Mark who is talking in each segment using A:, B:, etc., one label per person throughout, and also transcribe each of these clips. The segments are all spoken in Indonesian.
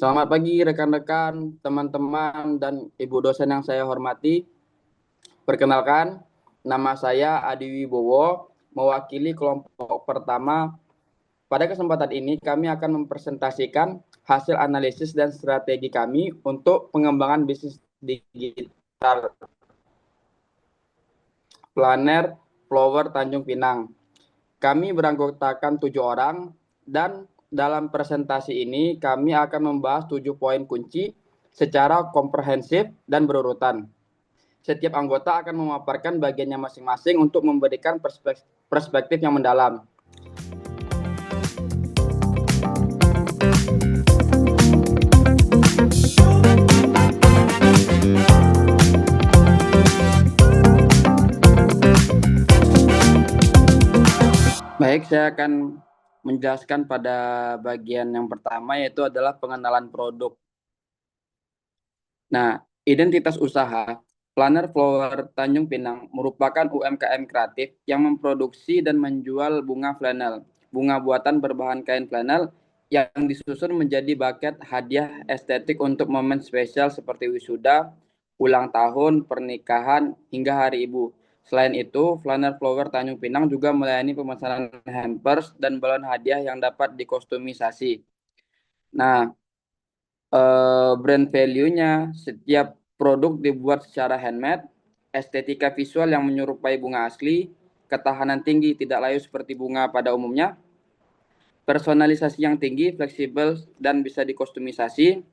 A: Selamat pagi rekan-rekan, teman-teman, dan ibu dosen yang saya hormati. Perkenalkan, nama saya Adi Wibowo, mewakili kelompok pertama. Pada kesempatan ini kami akan mempresentasikan hasil analisis dan strategi kami untuk pengembangan bisnis digital Planner Flower Tanjung Pinang. Kami beranggotakan 7 orang dan dalam presentasi ini kami akan membahas 7 poin kunci secara komprehensif dan berurutan. Setiap anggota akan memaparkan bagiannya masing-masing untuk memberikan perspektif yang mendalam. Baik, saya akan menjelaskan pada bagian yang pertama, yaitu adalah pengenalan produk. Nah, identitas usaha Planner Flower Tanjung Pinang merupakan UMKM kreatif yang memproduksi dan menjual bunga flanel, bunga buatan berbahan kain flanel yang disusun menjadi buket hadiah estetik untuk momen spesial seperti wisuda, ulang tahun, pernikahan, hingga hari ibu. Selain itu, Planner Flower Tanjung Pinang juga melayani pemesanan hampers dan balon hadiah yang dapat dikostumisasi. Nah, brand value-nya, setiap produk dibuat secara handmade, estetika visual yang menyerupai bunga asli, ketahanan tinggi tidak layu seperti bunga pada umumnya, personalisasi yang tinggi, fleksibel, dan bisa dikostumisasi,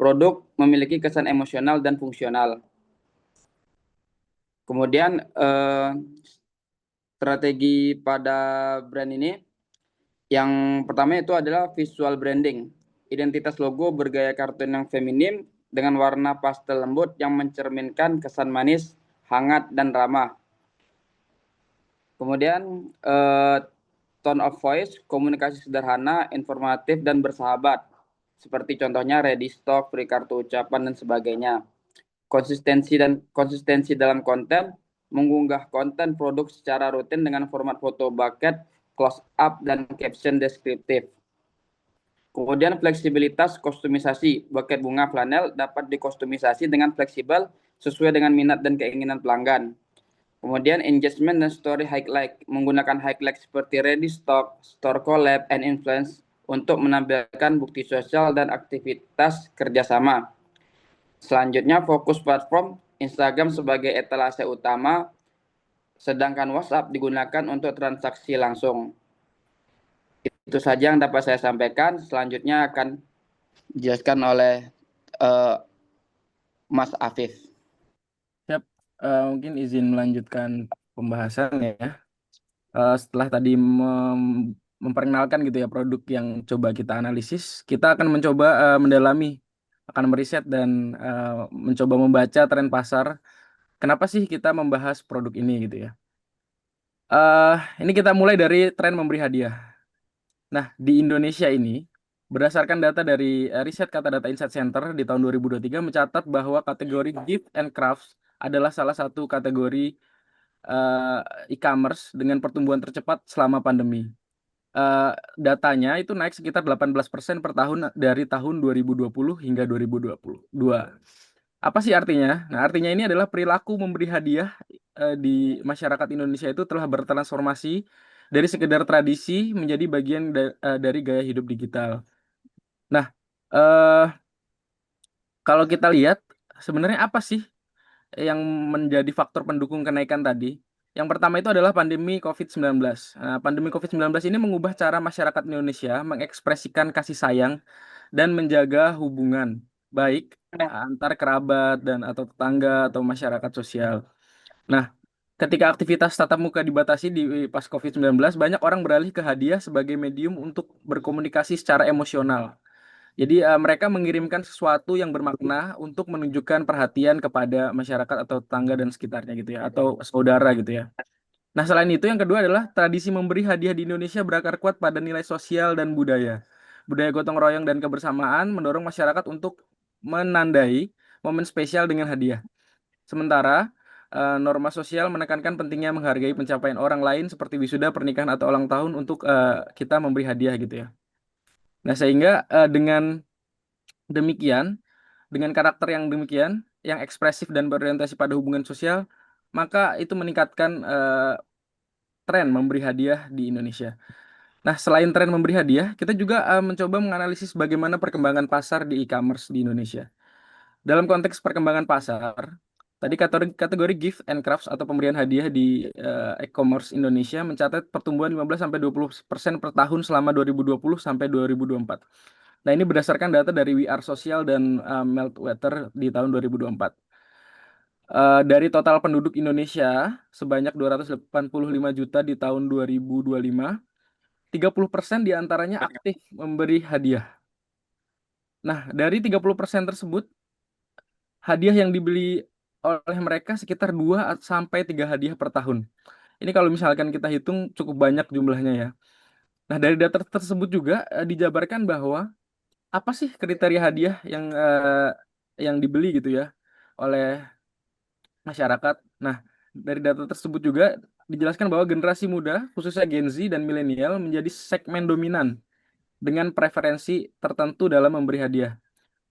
A: produk memiliki kesan emosional dan fungsional. Kemudian strategi pada brand ini, yang pertama itu adalah visual branding. Identitas logo bergaya kartun yang feminim dengan warna pastel lembut yang mencerminkan kesan manis, hangat, dan ramah. Kemudian tone of voice, komunikasi sederhana, informatif, dan bersahabat. Seperti contohnya ready stock, free kartu ucapan, dan sebagainya. Konsistensi dalam konten, mengunggah konten produk secara rutin dengan format foto bucket, close up, dan caption deskriptif. Kemudian fleksibilitas kostumisasi, buket bunga flanel dapat dikostumisasi dengan fleksibel sesuai dengan minat dan keinginan pelanggan. Kemudian engagement dan story highlight, menggunakan highlight seperti ready stock, store collab, and influence untuk menampilkan bukti sosial dan aktivitas kerjasama. Selanjutnya fokus platform, Instagram sebagai etalase utama, sedangkan WhatsApp digunakan untuk transaksi langsung. Itu saja yang dapat saya sampaikan. Selanjutnya akan dijelaskan oleh Mas Afif.
B: Siap, mungkin izin melanjutkan pembahasan ya. Setelah tadi memperkenalkan gitu ya produk yang coba kita analisis, kita akan mencoba mendalami, akan meriset dan mencoba membaca tren pasar. Kenapa sih kita membahas produk ini gitu ya? Ini kita mulai dari tren memberi hadiah. Nah, di Indonesia ini, berdasarkan data dari riset Kata Data Insight Center di tahun 2023 mencatat bahwa kategori gift and crafts adalah salah satu kategori e-commerce dengan pertumbuhan tercepat selama pandemi. Datanya itu naik sekitar 18% per tahun dari tahun 2020 hingga 2022. Apa sih artinya? Nah, artinya ini adalah perilaku memberi hadiah di masyarakat Indonesia itu telah bertransformasi dari sekedar tradisi menjadi bagian dari gaya hidup digital. Nah, eh, kalau kita lihat sebenarnya apa sih yang menjadi faktor pendukung kenaikan tadi? Yang pertama itu adalah pandemi COVID-19. Nah, pandemi COVID-19 ini mengubah cara masyarakat Indonesia mengekspresikan kasih sayang dan menjaga hubungan baik antar kerabat dan atau tetangga atau masyarakat sosial. Nah, ketika aktivitas tatap muka dibatasi di pas COVID-19, banyak orang beralih ke hadiah sebagai medium untuk berkomunikasi secara emosional. Jadi mereka mengirimkan sesuatu yang bermakna untuk menunjukkan perhatian kepada masyarakat atau tetangga dan sekitarnya gitu ya, atau saudara gitu ya. Nah, selain itu yang kedua adalah tradisi memberi hadiah di Indonesia berakar kuat pada nilai sosial dan budaya. Budaya gotong royong dan kebersamaan mendorong masyarakat untuk menandai momen spesial dengan hadiah. Sementara norma sosial menekankan pentingnya menghargai pencapaian orang lain seperti wisuda, pernikahan atau ulang tahun untuk kita memberi hadiah gitu ya. Nah, sehingga dengan Demikian, dengan karakter yang demikian, yang ekspresif dan berorientasi pada hubungan sosial, maka itu meningkatkan tren memberi hadiah di Indonesia. Nah, selain tren memberi hadiah, kita juga mencoba menganalisis bagaimana perkembangan pasar di e-commerce di Indonesia. Dalam konteks perkembangan pasar, tadi kategori gift and crafts atau pemberian hadiah di e-commerce Indonesia mencatat pertumbuhan 15-20% per tahun selama 2020 sampai 2024. Nah, ini berdasarkan data dari We Are Social dan Meltwater di tahun 2024. Dari total penduduk Indonesia sebanyak 285 juta di tahun 2025, 30% diantaranya aktif memberi hadiah. Nah, dari 30% tersebut, hadiah yang dibeli oleh mereka sekitar 2 sampai 3 hadiah per tahun. Ini kalau misalkan kita hitung cukup banyak jumlahnya ya. Nah, dari data tersebut juga dijabarkan bahwa apa sih kriteria hadiah yang dibeli gitu ya oleh masyarakat. Nah, dari data tersebut juga dijelaskan bahwa generasi muda, khususnya Gen Z dan milenial menjadi segmen dominan dengan preferensi tertentu dalam memberi hadiah.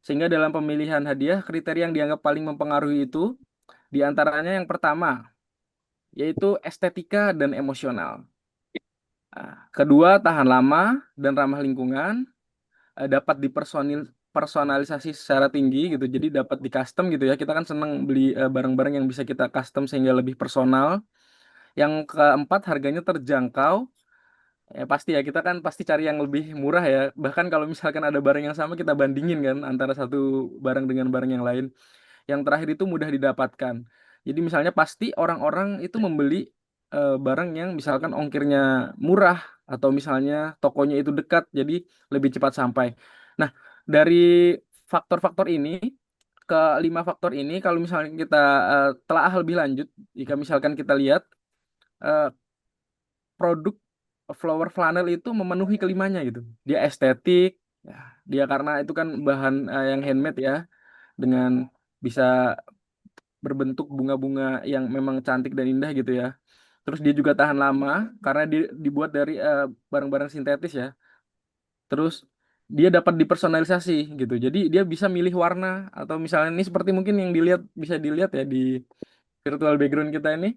B: Sehingga dalam pemilihan hadiah, kriteria yang dianggap paling mempengaruhi itu diantaranya yang pertama, yaitu estetika dan emosional. Kedua, tahan lama dan ramah lingkungan, dapat personalisasi secara tinggi gitu, jadi dapat di custom gitu ya. Kita kan seneng beli barang-barang yang bisa kita custom sehingga lebih personal. Yang keempat, harganya terjangkau. Ya pasti ya, kita kan pasti cari yang lebih murah ya. Bahkan kalau misalkan ada barang yang sama, kita bandingin kan antara satu barang dengan barang yang lain. Yang terakhir itu mudah didapatkan. Jadi misalnya pasti orang-orang itu membeli barang yang misalkan ongkirnya murah atau misalnya tokonya itu dekat, jadi lebih cepat sampai. Nah, dari faktor-faktor ini, kelima faktor ini kalau misalnya kita telaah lebih lanjut, jika misalkan kita lihat eh, produk flower flanel itu memenuhi kelimanya gitu. Dia estetik, ya, dia karena itu kan bahan yang handmade ya, dengan bisa berbentuk bunga-bunga yang memang cantik dan indah gitu ya. Terus dia juga tahan lama karena dibuat dari barang-barang sintetis ya. Terus dia dapat dipersonalisasi gitu. Jadi dia bisa milih warna atau misalnya ini seperti mungkin yang bisa dilihat ya di virtual background kita ini.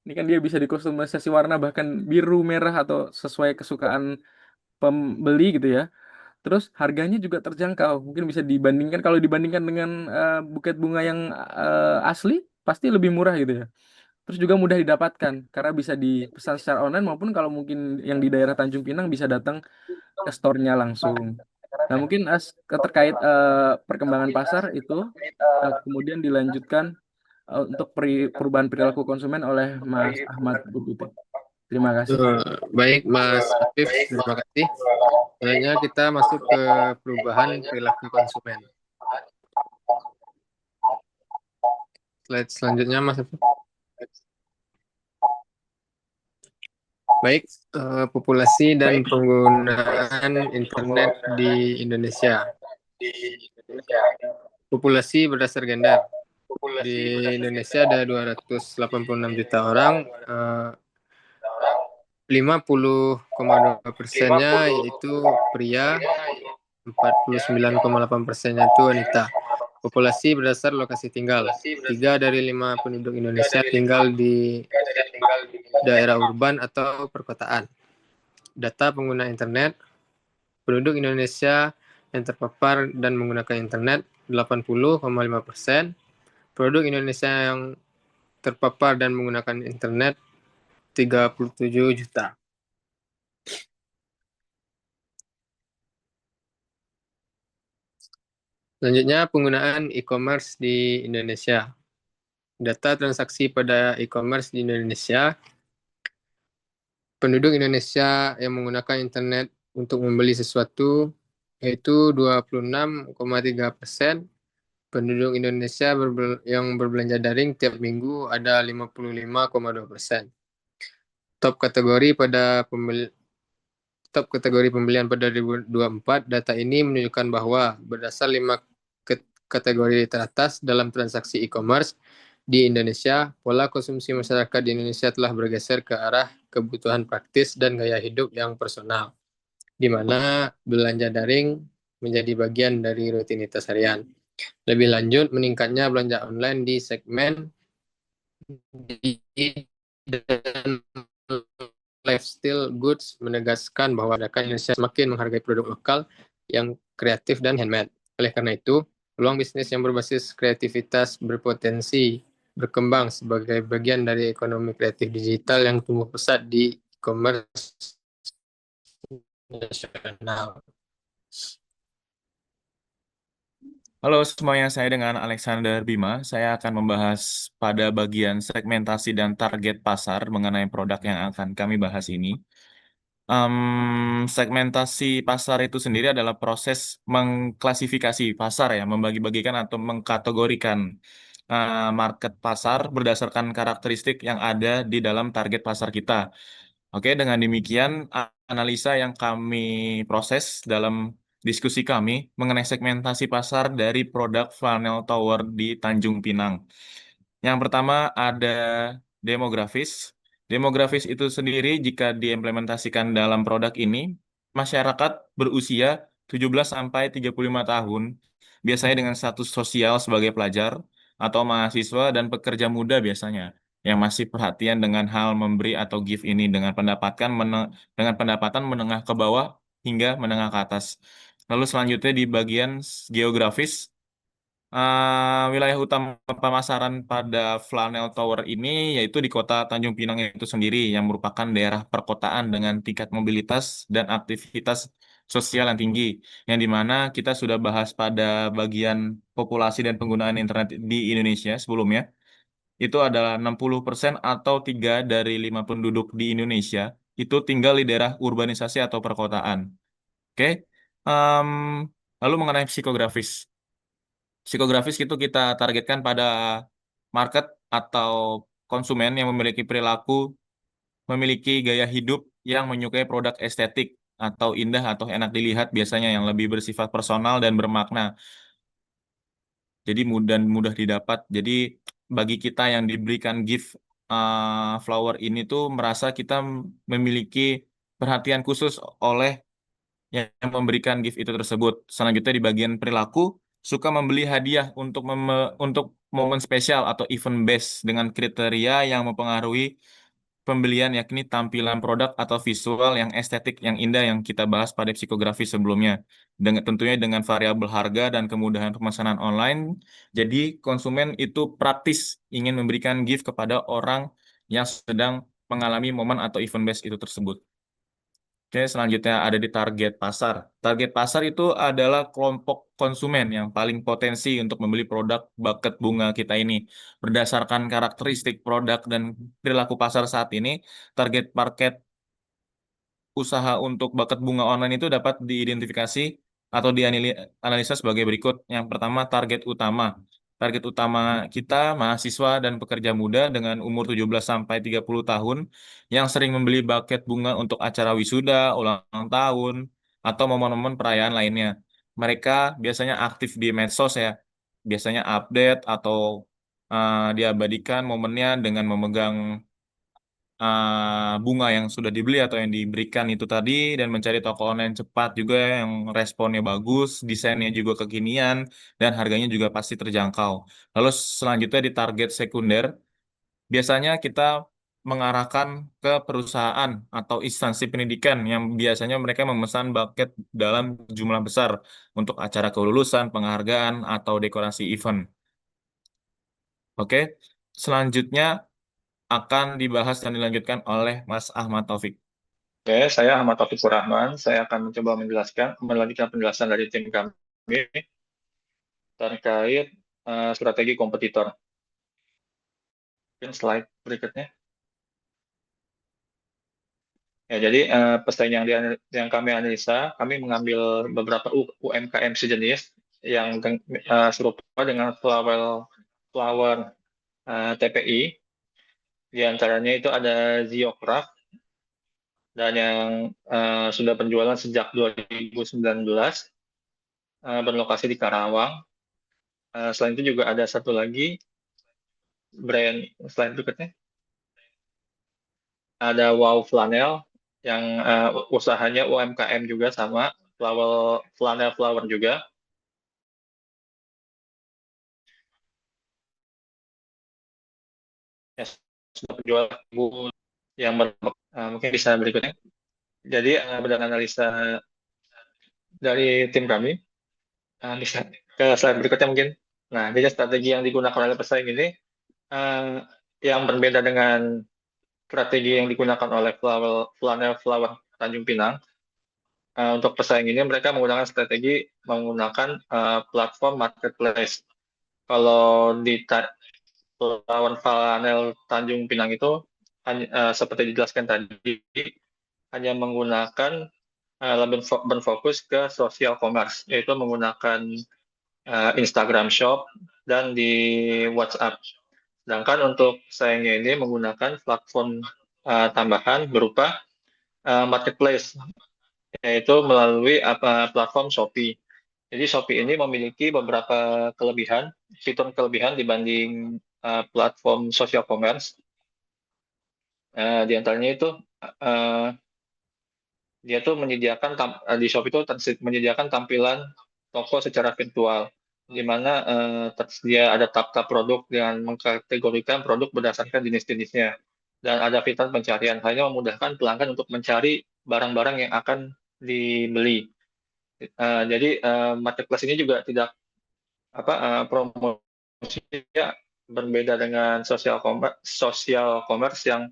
B: Ini kan dia bisa dikustomisasi warna bahkan biru, merah atau sesuai kesukaan pembeli gitu ya. Terus harganya juga terjangkau. Mungkin bisa dibandingkan kalau dibandingkan dengan buket bunga yang asli pasti lebih murah gitu ya. Terus juga mudah didapatkan karena bisa dipesan secara online maupun kalau mungkin yang di daerah Tanjung Pinang bisa datang ke store-nya langsung. Nah, mungkin terkait perkembangan pasar itu kemudian dilanjutkan untuk perubahan perilaku konsumen oleh Mas Ahmad Bupute. Terima kasih.
C: Baik, Mas Afif, terima kasih. Selanjutnya kita masuk ke perubahan perilaku konsumen. Slide selanjutnya, Mas Afif. Baik, populasi dan penggunaan internet di Indonesia. Populasi berdasar gender. Di Indonesia ada 286 juta orang, 50,2%-nya yaitu pria, 49,8%-nya itu wanita. Populasi berdasar lokasi tinggal. 3 dari 5 penduduk Indonesia tinggal di daerah urban atau perkotaan. Data pengguna internet. Penduduk Indonesia yang terpapar dan menggunakan internet 80,5%. Penduduk Indonesia yang terpapar dan menggunakan internet 37 juta. Selanjutnya, penggunaan e-commerce di Indonesia. Data transaksi pada e-commerce di Indonesia. Penduduk Indonesia yang menggunakan internet untuk membeli sesuatu yaitu 26,3%. Penduduk Indonesia yang berbelanja daring tiap minggu ada 55,2%. Top kategori pembelian pada 2024, data ini menunjukkan bahwa berdasar 5 kategori teratas dalam transaksi e-commerce di Indonesia, pola konsumsi masyarakat di Indonesia telah bergeser ke arah kebutuhan praktis dan gaya hidup yang personal, di mana belanja daring menjadi bagian dari rutinitas harian. Lebih lanjut, meningkatnya belanja online di segmen dan lifestyle goods menegaskan bahwa masyarakat Indonesia semakin menghargai produk lokal yang kreatif dan handmade. Oleh karena itu, peluang bisnis yang berbasis kreativitas berpotensi berkembang sebagai bagian dari ekonomi kreatif digital yang tumbuh pesat di e-commerce nasional.
D: Halo semuanya, saya dengan Alexander Bima. Saya akan membahas pada bagian segmentasi dan target pasar mengenai produk yang akan kami bahas ini. Segmentasi pasar itu sendiri adalah proses mengklasifikasi pasar ya, membagi-bagikan atau mengkategorikan market pasar berdasarkan karakteristik yang ada di dalam target pasar kita. Oke, dengan demikian analisa yang kami proses dalam diskusi kami mengenai segmentasi pasar dari produk Flanel Tower di Tanjung Pinang. Yang pertama ada demografis. Demografis itu sendiri jika diimplementasikan dalam produk ini, masyarakat berusia 17 sampai 35 tahun, biasanya dengan status sosial sebagai pelajar atau mahasiswa dan pekerja muda biasanya yang masih perhatian dengan hal memberi atau give ini dengan pendapatan menengah ke bawah hingga menengah ke atas. Lalu selanjutnya di bagian geografis, wilayah utama pemasaran pada Flanel Tower ini yaitu di kota Tanjung Pinang itu sendiri yang merupakan daerah perkotaan dengan tingkat mobilitas dan aktivitas sosial yang tinggi, yang dimana kita sudah bahas pada bagian populasi dan penggunaan internet di Indonesia sebelumnya. Itu adalah 60% atau 3 dari 5 penduduk di Indonesia itu tinggal di daerah urbanisasi atau perkotaan. Oke. Em, Lalu mengenai psikografis. Psikografis itu kita targetkan pada market atau konsumen yang memiliki perilaku, memiliki gaya hidup yang menyukai produk estetik atau indah atau enak dilihat biasanya yang lebih bersifat personal dan bermakna. Jadi mudah didapat. Jadi bagi kita yang diberikan gift flower ini tuh merasa kita memiliki perhatian khusus oleh yang memberikan gift itu tersebut. Selanjutnya di bagian perilaku, suka membeli hadiah untuk momen spesial atau event based dengan kriteria yang mempengaruhi pembelian yakni tampilan produk atau visual yang estetik yang indah yang kita bahas pada psikografi sebelumnya. Tentunya dengan variabel harga dan kemudahan pemesanan online. Jadi konsumen itu praktis ingin memberikan gift kepada orang yang sedang mengalami momen atau event based itu tersebut. Oke, selanjutnya ada di target pasar. Target pasar itu adalah kelompok konsumen yang paling potensi untuk membeli produk bucket bunga kita ini. Berdasarkan karakteristik produk dan perilaku pasar saat ini, target market usaha untuk bucket bunga online itu dapat diidentifikasi atau dianalisa sebagai berikut. Yang pertama, target utama. Target utama kita mahasiswa dan pekerja muda dengan umur 17 sampai 30 tahun yang sering membeli buket bunga untuk acara wisuda, ulang tahun, atau momen-momen perayaan lainnya. Mereka biasanya aktif di medsos ya. Biasanya update atau diabadikan momennya dengan memegang bunga yang sudah dibeli atau yang diberikan itu tadi dan mencari toko online cepat juga yang responnya bagus, desainnya juga kekinian dan harganya juga pasti terjangkau. Lalu selanjutnya di target sekunder, biasanya kita mengarahkan ke perusahaan atau instansi pendidikan yang biasanya mereka memesan buket dalam jumlah besar untuk acara kelulusan, penghargaan, atau dekorasi event. Oke, selanjutnya akan dibahas dan dilanjutkan oleh Mas Ahmad Taufik.
E: Oke, saya Ahmad Taufik Rahman. Saya akan mencoba melanjutkan penjelasan dari tim kami terkait strategi kompetitor. Mungkin slide berikutnya. Ya, jadi pesaing yang kami analisa, kami mengambil beberapa UMKM sejenis yang serupa dengan flower TPI. Di antaranya itu ada Ziocraft dan yang sudah penjualan sejak 2019, berlokasi di Karawang. Selain itu juga ada satu lagi brand, slide berikutnya. Ada Wow Flanel yang usahanya UMKM juga sama, flanel flower juga. Ya, sudah penjual yang mungkin bisa berikutnya. Jadi berdasarkan analisa dari tim kami, bisa ke slide berikutnya mungkin. Nah, jadi strategi yang digunakan oleh pesaing ini yang berbeda dengan strategi yang digunakan oleh flanel flower Tanjung Pinang. Untuk pesaing ini mereka menggunakan strategi menggunakan platform marketplace. Kalau di lawan flanel Tanjung Pinang itu seperti dijelaskan tadi hanya menggunakan lebih berfokus ke social commerce, yaitu menggunakan Instagram Shop dan di WhatsApp. Sedangkan untuk sayangnya ini menggunakan platform tambahan berupa marketplace, yaitu melalui platform Shopee. Jadi Shopee ini memiliki beberapa fitur kelebihan dibanding platform social commerce. Di antaranya itu dia tuh menyediakan di Shopee itu menyediakan tampilan toko secara virtual, di mana tersedia ada tab-tab produk dengan mengkategorikan produk berdasarkan jenis-jenisnya, dan ada fitur pencarian, hanya memudahkan pelanggan untuk mencari barang-barang yang akan dibeli. Jadi marketplace ini juga tidak promosinya berbeda dengan social commerce yang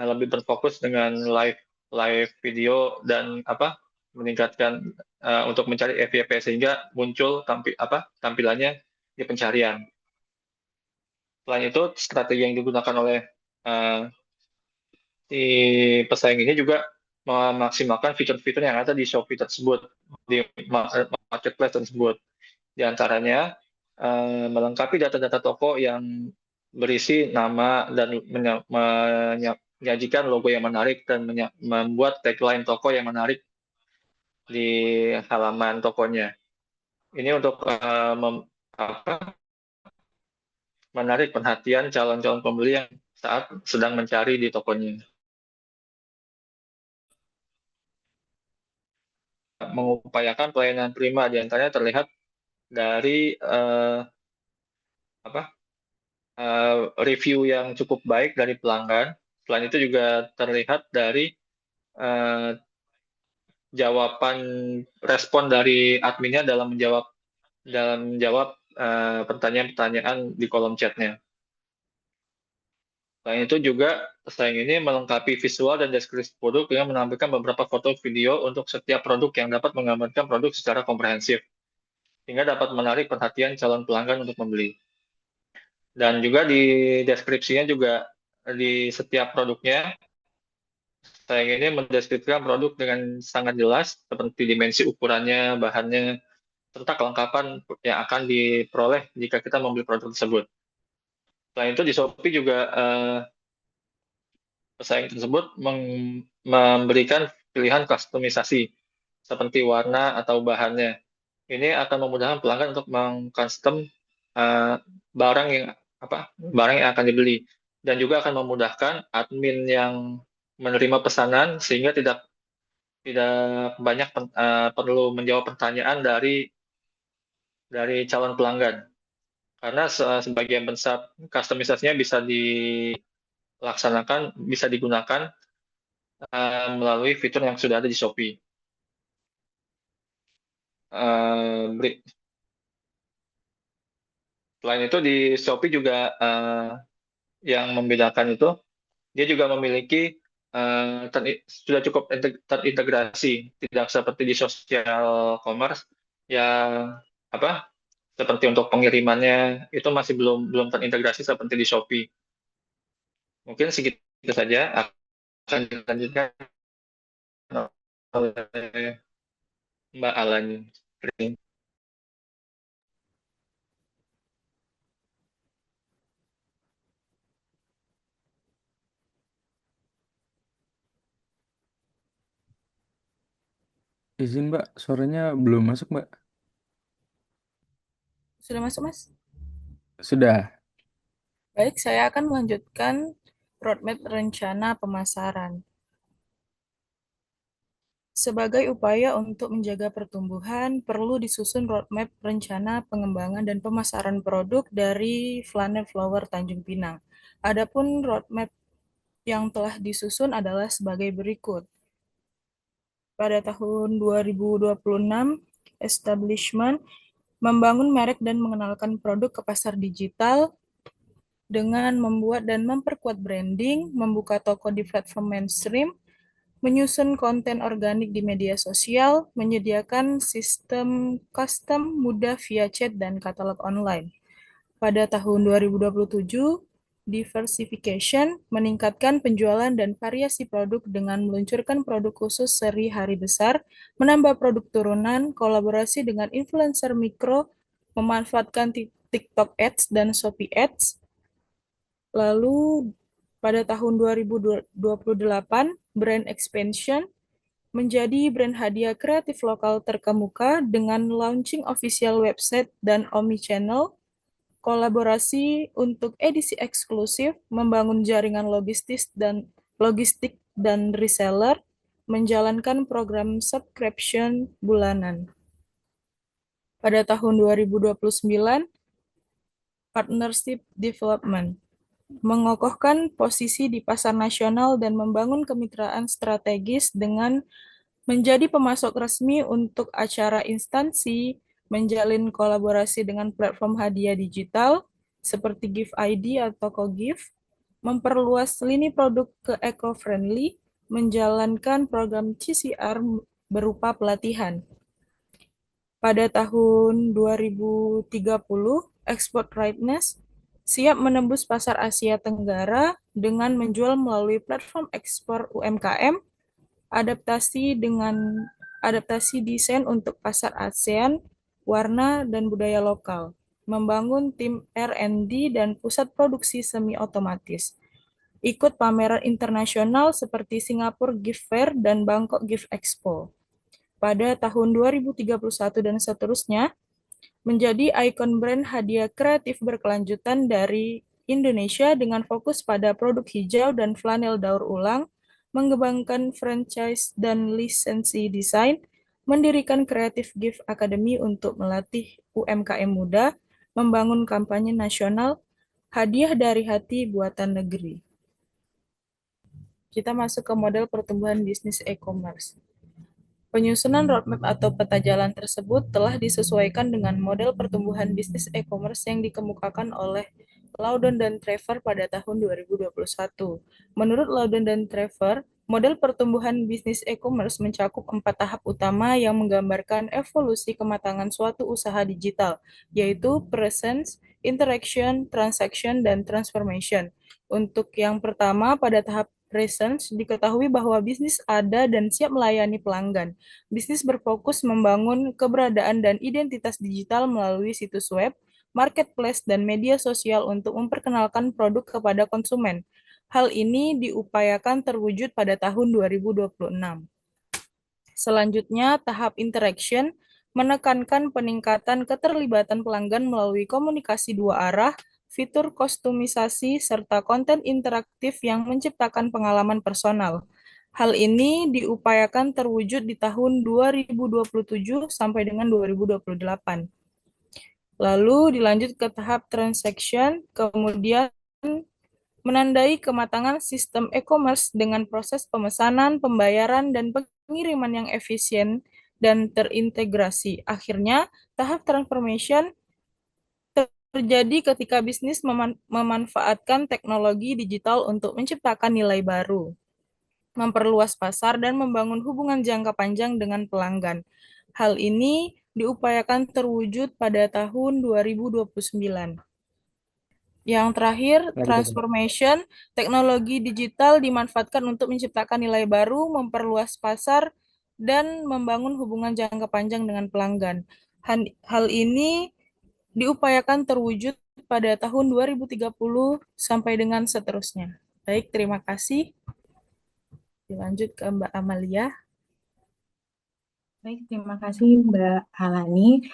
E: lebih berfokus dengan live video dan meningkatkan untuk mencari FYP sehingga muncul tampilannya di pencarian. Selain itu, strategi yang digunakan oleh si pesaing ini juga memaksimalkan fitur-fitur yang ada di Shopee tersebut, di marketplace tersebut. Di antaranya melengkapi data-data toko yang berisi nama dan menyajikan logo yang menarik dan membuat tagline toko yang menarik di halaman tokonya. Ini untuk menarik perhatian calon-calon pembeli yang saat sedang mencari di tokonya. Mengupayakan pelayanan prima, di antaranya terlihat dari review yang cukup baik dari pelanggan. Selain itu juga terlihat dari jawaban respon dari adminnya dalam menjawab pertanyaan-pertanyaan di kolom chatnya. Selain itu juga pesaing ini melengkapi visual dan deskripsi produk dengan menampilkan beberapa foto video untuk setiap produk yang dapat menggambarkan produk secara komprehensif, sehingga dapat menarik perhatian calon pelanggan untuk membeli. Dan juga di deskripsinya juga di setiap produknya, pesaing ini mendeskripsikan produk dengan sangat jelas, seperti dimensi ukurannya, bahannya, serta kelengkapan yang akan diperoleh jika kita membeli produk tersebut. Selain itu di Shopee juga pesaing tersebut memberikan pilihan kustomisasi seperti warna atau bahannya. Ini akan memudahkan pelanggan untuk mengcustom barang yang akan dibeli, dan juga akan memudahkan admin yang menerima pesanan sehingga tidak banyak perlu menjawab pertanyaan dari calon pelanggan, karena sebagian besar kustomisasinya bisa digunakan melalui fitur yang sudah ada di Shopee. Selain itu di Shopee juga yang membedakan itu, dia juga memiliki sudah cukup terintegrasi, tidak seperti di social commerce yang seperti untuk pengirimannya itu masih belum terintegrasi seperti di Shopee. Mungkin segitu saja, akan dilanjutkan oleh Mbak Alan.
B: Izin Mbak, suaranya belum masuk Mbak.
F: Sudah masuk, Mas?
B: Sudah.
F: Baik, saya akan melanjutkan roadmap rencana pemasaran. Sebagai upaya untuk menjaga pertumbuhan, perlu disusun roadmap rencana pengembangan dan pemasaran produk dari Flanel Flower Tanjung Pinang. Adapun roadmap yang telah disusun adalah sebagai berikut. Pada tahun 2026, establishment membangun merek dan mengenalkan produk ke pasar digital dengan membuat dan memperkuat branding, membuka toko di platform mainstream, menyusun konten organik di media sosial, menyediakan sistem custom mudah via chat dan katalog online. Pada tahun 2027, diversification meningkatkan penjualan dan variasi produk dengan meluncurkan produk khusus seri hari besar, menambah produk turunan, kolaborasi dengan influencer mikro, memanfaatkan TikTok Ads dan Shopee Ads. Lalu pada tahun 2028, brand expansion menjadi brand hadiah kreatif lokal terkemuka dengan launching official website dan omnichannel, kolaborasi untuk edisi eksklusif, membangun jaringan logistik dan reseller, menjalankan program subscription bulanan. Pada tahun 2029, partnership development mengokohkan posisi di pasar nasional dan membangun kemitraan strategis dengan menjadi pemasok resmi untuk acara instansi, menjalin kolaborasi dengan platform hadiah digital seperti Gift ID atau Kogift, memperluas lini produk ke eco-friendly, menjalankan program CCR berupa pelatihan. Pada tahun 2030, Export Readiness siap menembus pasar Asia Tenggara dengan menjual melalui platform ekspor UMKM, adaptasi desain untuk pasar ASEAN, warna dan budaya lokal, membangun tim R&D dan pusat produksi semi otomatis, ikut pameran internasional seperti Singapore Gift Fair dan Bangkok Gift Expo. Pada tahun 2031 dan seterusnya, menjadi ikon brand hadiah kreatif berkelanjutan dari Indonesia dengan fokus pada produk hijau dan flanel daur ulang, mengembangkan franchise dan lisensi desain, mendirikan Creative Gift Academy untuk melatih UMKM muda, membangun kampanye nasional, hadiah dari hati buatan negeri. Kita masuk ke model pertumbuhan bisnis e-commerce. Penyusunan roadmap atau peta jalan tersebut telah disesuaikan dengan model pertumbuhan bisnis e-commerce yang dikemukakan oleh Loudon dan Trevor pada tahun 2021. Menurut Loudon dan Trevor, model pertumbuhan bisnis e-commerce mencakup 4 tahap utama yang menggambarkan evolusi kematangan suatu usaha digital, yaitu presence, interaction, transaction, dan transformation. Untuk yang pertama, pada tahap presence, diketahui bahwa bisnis ada dan siap melayani pelanggan. Bisnis berfokus membangun keberadaan dan identitas digital melalui situs web, marketplace, dan media sosial untuk memperkenalkan produk kepada konsumen. Hal ini diupayakan terwujud pada tahun 2026. Selanjutnya, tahap interaction menekankan peningkatan keterlibatan pelanggan melalui komunikasi dua arah, fitur kostumisasi, serta konten interaktif yang menciptakan pengalaman personal. Hal ini diupayakan terwujud di tahun 2027 sampai dengan 2028. Lalu dilanjut ke tahap transaction, kemudian menandai kematangan sistem e-commerce dengan proses pemesanan, pembayaran, dan pengiriman yang efisien dan terintegrasi. Akhirnya, tahap transformation terjadi ketika bisnis memanfaatkan teknologi digital untuk menciptakan nilai baru, memperluas pasar, dan membangun hubungan jangka panjang dengan pelanggan. Hal ini diupayakan terwujud pada tahun 2029. Yang terakhir, transformation, teknologi digital dimanfaatkan untuk menciptakan nilai baru, memperluas pasar, dan membangun hubungan jangka panjang dengan pelanggan. Hal ini diupayakan terwujud pada tahun 2030 sampai dengan seterusnya. Baik, terima kasih. Dilanjut ke Mbak Amalia.
G: Baik, terima kasih Mbak Halani.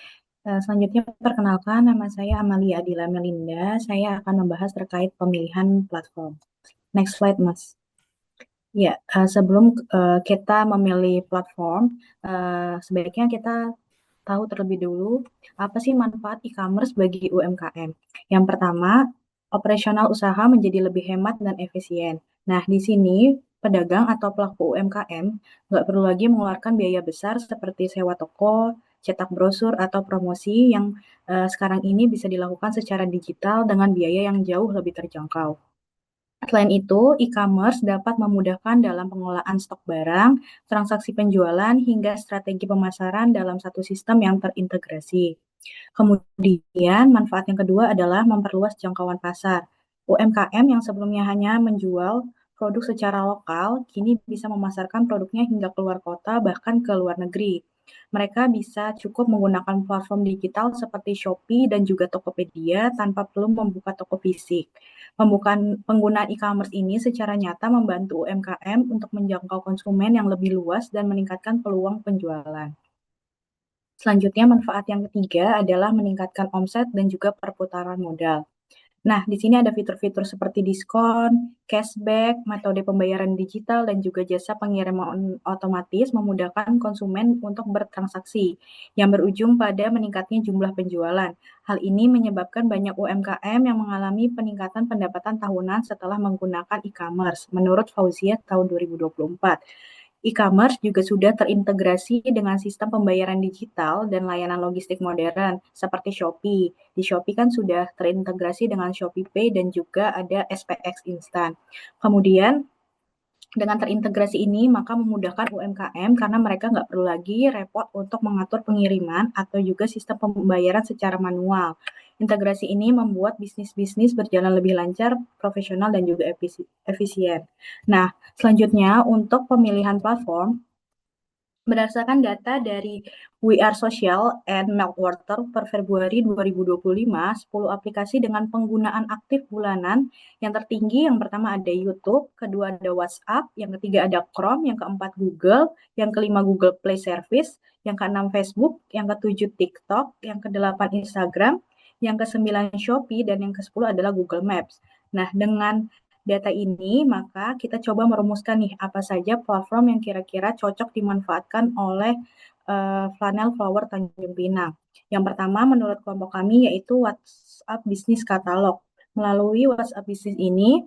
G: Selanjutnya, perkenalkan, nama saya Amalia Adila Melinda. Saya akan membahas terkait pemilihan platform. Next slide, Mas. Ya, sebelum kita memilih platform, sebaiknya kita tahu terlebih dulu apa sih manfaat e-commerce bagi UMKM. Yang pertama, operasional usaha menjadi lebih hemat dan efisien. Nah, di sini pedagang atau pelaku UMKM nggak perlu lagi mengeluarkan biaya besar seperti sewa toko, cetak brosur, atau promosi yang sekarang ini bisa dilakukan secara digital dengan biaya yang jauh lebih terjangkau. Selain itu, e-commerce dapat memudahkan dalam pengelolaan stok barang, transaksi penjualan, hingga strategi pemasaran dalam satu sistem yang terintegrasi. Kemudian, manfaat yang kedua adalah memperluas jangkauan pasar. UMKM yang sebelumnya hanya menjual produk secara lokal, kini bisa memasarkan produknya hingga keluar kota, bahkan ke luar negeri. Mereka bisa cukup menggunakan platform digital seperti Shopee dan juga Tokopedia tanpa perlu membuka toko fisik. Penggunaan e-commerce ini secara nyata membantu UMKM untuk menjangkau konsumen yang lebih luas dan meningkatkan peluang penjualan. Selanjutnya, manfaat yang ketiga adalah meningkatkan omset dan juga perputaran modal. Nah, di sini ada fitur-fitur seperti diskon, cashback, metode pembayaran digital, dan juga jasa pengiriman otomatis memudahkan konsumen untuk bertransaksi, yang berujung pada meningkatnya jumlah penjualan. Hal ini menyebabkan banyak UMKM yang mengalami peningkatan pendapatan tahunan setelah menggunakan e-commerce, menurut Fauzia tahun 2024. E-commerce juga sudah terintegrasi dengan sistem pembayaran digital dan layanan logistik modern seperti Shopee. Di Shopee kan sudah terintegrasi dengan ShopeePay dan juga ada SPX Instan. Kemudian dengan terintegrasi ini, maka memudahkan UMKM karena mereka nggak perlu lagi repot untuk mengatur pengiriman atau juga sistem pembayaran secara manual. Integrasi ini membuat bisnis-bisnis berjalan lebih lancar, profesional, dan juga efisien. Nah, selanjutnya untuk pemilihan platform, berdasarkan data dari We Are Social and Meltwater per Februari 2025, 10 aplikasi dengan penggunaan aktif bulanan yang tertinggi, yang pertama ada YouTube, kedua ada WhatsApp, yang ketiga ada Chrome, yang keempat Google, yang kelima Google Play Service, yang keenam Facebook, yang ketujuh TikTok, yang kedelapan Instagram, yang kesembilan Shopee, dan yang ke-10 adalah Google Maps. Nah, dengan data ini, maka kita coba merumuskan nih apa saja platform yang kira-kira cocok dimanfaatkan oleh Flanel Flower Tanjung Pinang. Yang pertama menurut kelompok kami yaitu WhatsApp Business Catalog. Melalui WhatsApp Business ini,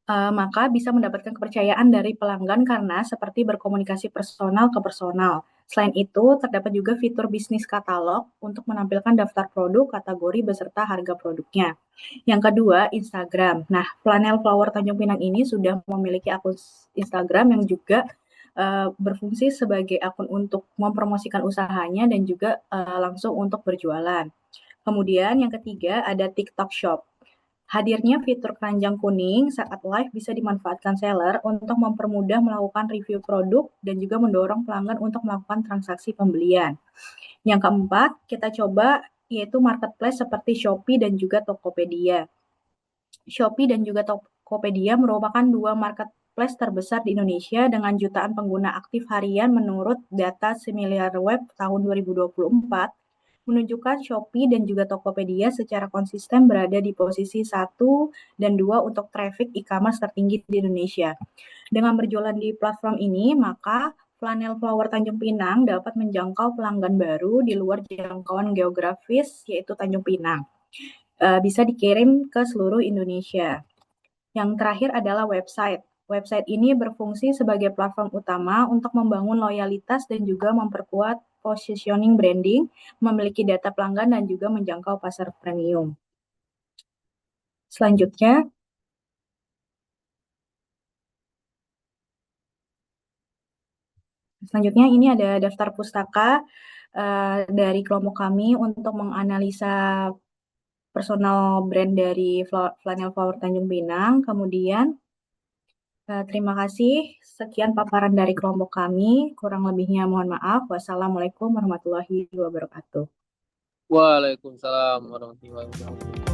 G: maka bisa mendapatkan kepercayaan dari pelanggan karena seperti berkomunikasi personal ke personal. Selain itu, terdapat juga fitur bisnis katalog untuk menampilkan daftar produk, kategori, beserta harga produknya. Yang kedua, Instagram. Nah, Flanel Flower Tanjung Pinang ini sudah memiliki akun Instagram yang juga berfungsi sebagai akun untuk mempromosikan usahanya dan juga langsung untuk berjualan. Kemudian yang ketiga ada TikTok Shop. Hadirnya fitur keranjang kuning saat live bisa dimanfaatkan seller untuk mempermudah melakukan review produk dan juga mendorong pelanggan untuk melakukan transaksi pembelian. Yang keempat, kita coba yaitu marketplace seperti Shopee dan juga Tokopedia. Shopee dan juga Tokopedia merupakan dua marketplace terbesar di Indonesia dengan jutaan pengguna aktif harian menurut data Similarweb tahun 2024. Menunjukkan Shopee dan juga Tokopedia secara konsisten berada di posisi 1 dan 2 untuk traffic e-commerce tertinggi di Indonesia. Dengan berjualan di platform ini, maka Flanel Flower Tanjung Pinang dapat menjangkau pelanggan baru di luar jangkauan geografis, yaitu Tanjung Pinang. Bisa dikirim ke seluruh Indonesia. Yang terakhir adalah website. Website ini berfungsi sebagai platform utama untuk membangun loyalitas dan juga memperkuat positioning branding, memiliki data pelanggan, dan juga menjangkau pasar premium. Selanjutnya ini ada daftar pustaka dari kelompok kami untuk menganalisa personal brand dari Flanel Flower Tanjung Pinang. Kemudian terima kasih. Sekian paparan dari kelompok kami. Kurang lebihnya mohon maaf. Wassalamualaikum warahmatullahi wabarakatuh.
C: Waalaikumsalam warahmatullahi wabarakatuh.